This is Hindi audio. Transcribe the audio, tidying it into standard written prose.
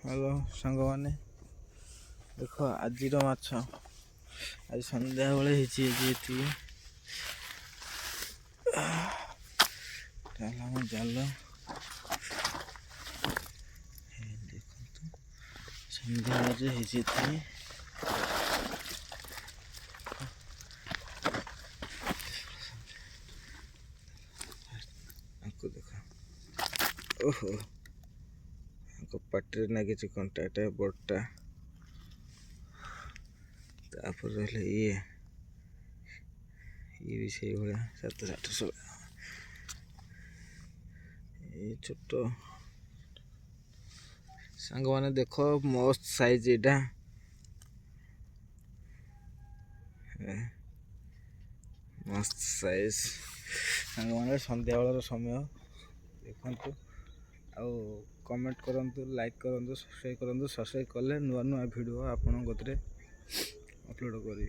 हेलो सांग मैंने देख आज माछ आज सन्ध्या बेले जाल देखो सन्ध्या देख ओहो पाटे लगी कंटाटा बड़टा तापर रहा ये भी से भाया 700 ये छोट सांग मैंने देख मस्त साइज एटा मस्त साइज सांग मैंने सन्ध्या बेल समय देखु आउ कमेंट करंतु लाइक करंतु सब्सक्राइब करंतु सब्सक्राइब कले नुआ नुआ वीडियो आपण अपलोड करी।